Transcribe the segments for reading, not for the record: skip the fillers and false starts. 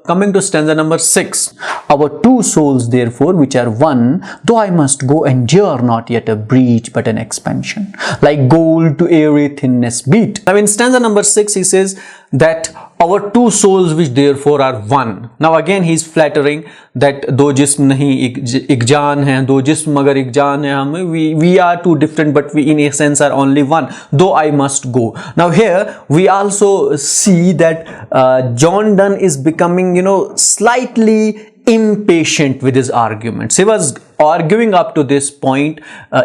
Coming to stanza number 6. Our two souls therefore which are one, though I must go endure not yet a breach but an expansion, like gold to airy thinness beat. Now in stanza number 6 he says that our two souls which therefore are one. Now again he is flattering that दो जिस्म नहीं एक जान है, दो जिस्म मगर एक जान है हमें, we are two different but we in essence are only one, though I must go. Now here we also see that John Donne is becoming, slightly impatient with his arguments. He was arguing up to this point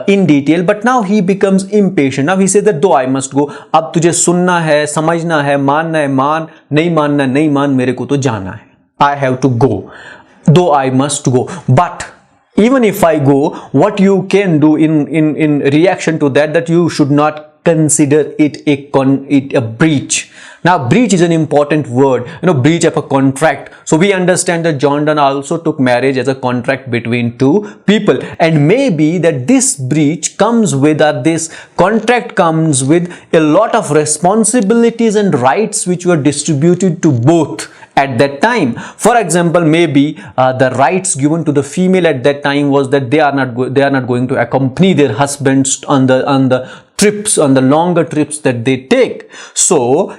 in detail, but now he becomes impatient. Now he says that though I must go, अब तुझे सुनना है, समझना है, मानना है मान, नहीं मानना नहीं मान, मेरे को तो जाना है. I have to go, though I must go. But even if I go, what you can do in reaction to that you should not consider it a breach. Now breach is an important word, breach of a contract. So we understand that John Donne also took marriage as a contract between two people, and maybe that this breach comes with, this contract comes with a lot of responsibilities and rights which were distributed to both at that time. For example, maybe the rights given to the female at that time was that they are not going to accompany their husbands on the trips, on the longer trips that they take. So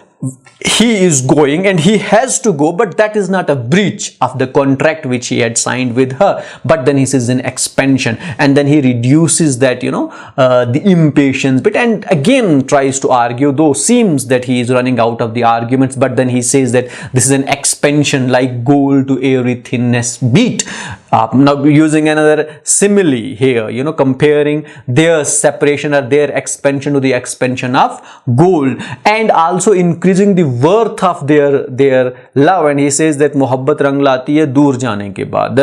he is going and he has to go, but that is not a breach of the contract which he had signed with her. But then he says an expansion, and then he reduces that, the impatience bit, and again tries to argue, though seems that he is running out of the arguments, but then he says that this is an expansion like gold to airy thinness beat. Now using another simile here, comparing their separation or their expansion to the expansion of gold, and also increasing the worth of their love. And he says that मोहब्बत रंग लाती है दूर जाने के बाद.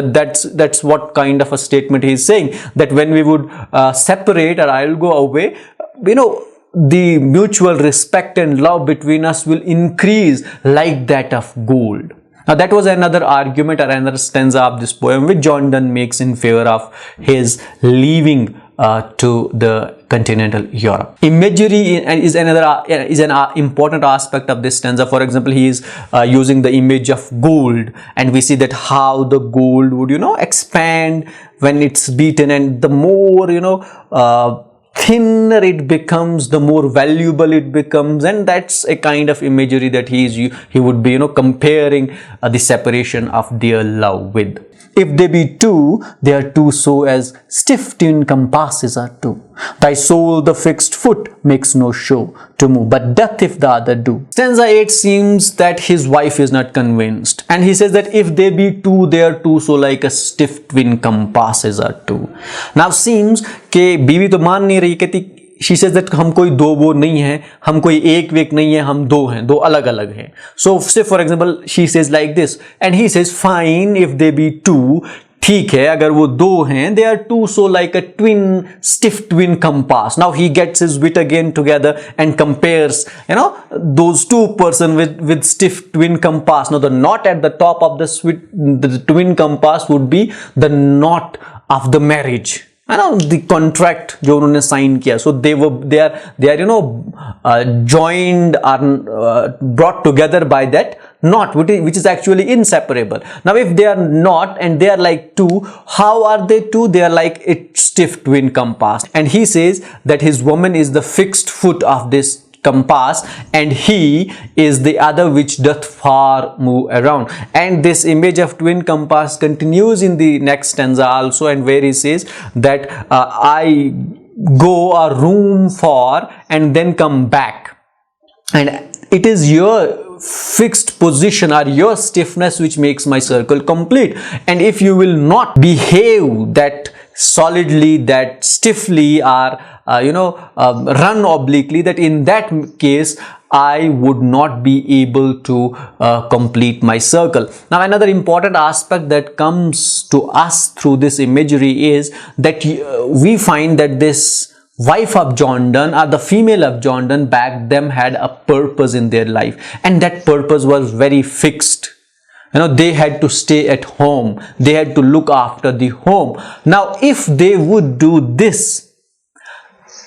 That's what kind of a statement he is saying, that when we would separate or I'll go away, the mutual respect and love between us will increase like that of gold. Now that was another argument or another stanza of this poem which John Donne makes in favor of his leaving to the continental Europe. Imagery is an important aspect of this stanza. For example, he is using the image of gold, and we see that how the gold would expand when it's beaten, and the more thinner it becomes, the more valuable it becomes. And that's a kind of imagery that he would be comparing the separation of their love with. If they be two, they are two so as stiff twin compasses are two. Thy soul the fixed foot makes no show to move, but doth if the other do. Stanza 8 seems that his wife is not convinced, and he says that if they be two, they are two so like a stiff twin compasses are two. Now seems कि बीवी तो मान नहीं रही, कहती she says that हम कोई दो वो नहीं है, हम कोई एक वेक नहीं है, हम दो हैं, दो अलग अलग हैं. So say for example she says like this, and he says fine if they be two, ठीक है अगर वो दो हैं, they are two so like a stiff twin compass. Now he gets his wit again together and compares those two person with stiff twin compass. Now the knot at the top of the twin compass would be the knot of the marriage, the contract जो उन्होंने sign किया. So they are joined or brought together by that knot, which is actually inseparable. Now if they are not and they are like two, how are they two? They are like a stiff twin compass. And he says that his woman is the fixed foot of this compass, and he is the other which doth far move around. And this image of twin compass continues in the next stanza also, and where he says that I go a room for and then come back, and it is your fixed position or your stiffness which makes my circle complete. And if you will not behave that solidly, that stiffly, or run obliquely, that in that case I would not be able to complete my circle. Now another important aspect that comes to us through this imagery is that we find that this wife of John Donne or the female of John Donne back them had a purpose in their life, and that purpose was very fixed. They had to stay at home, they had to look after the home. Now if they would do this,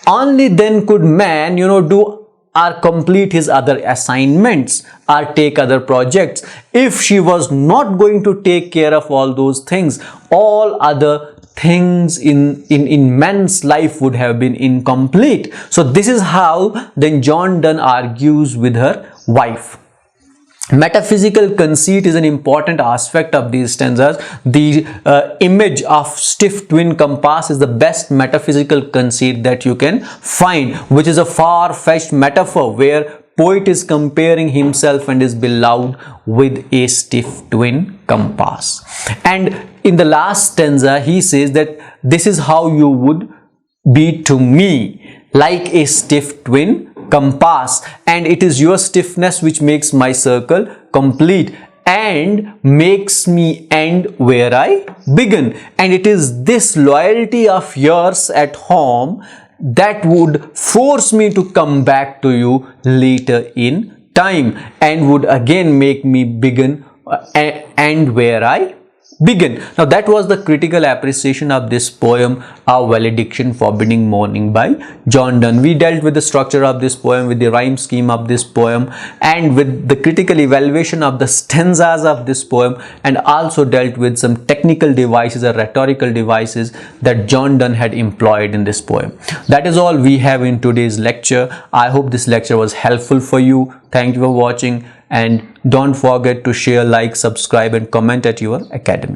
only then could man do or complete his other assignments or take other projects. If she was not going to take care of all those things, all other things in man's life would have been incomplete. So this is how then John Donne argues with her wife. Metaphysical conceit is an important aspect of these stanzas. The image of stiff twin compass is the best metaphysical conceit that you can find, which is a far-fetched metaphor where poet is comparing himself and his beloved with a stiff twin compass. And in the last stanza, he says that this is how you would be to me, like a stiff twin compass, and it is your stiffness which makes my circle complete and makes me end where I begin. And it is this loyalty of yours at home that would force me to come back to you later in time and would again make me begin and where I begin. Now that was the critical appreciation of this poem, A Valediction Forbidding Mourning by John Donne. We dealt with the structure of this poem, with the rhyme scheme of this poem, and with the critical evaluation of the stanzas of this poem, and also dealt with some technical devices or rhetorical devices that John Donne had employed in this poem. That is all we have in today's lecture. I hope this lecture was helpful for you. Thank you for watching, and don't forget to share, like, subscribe and comment at your academy.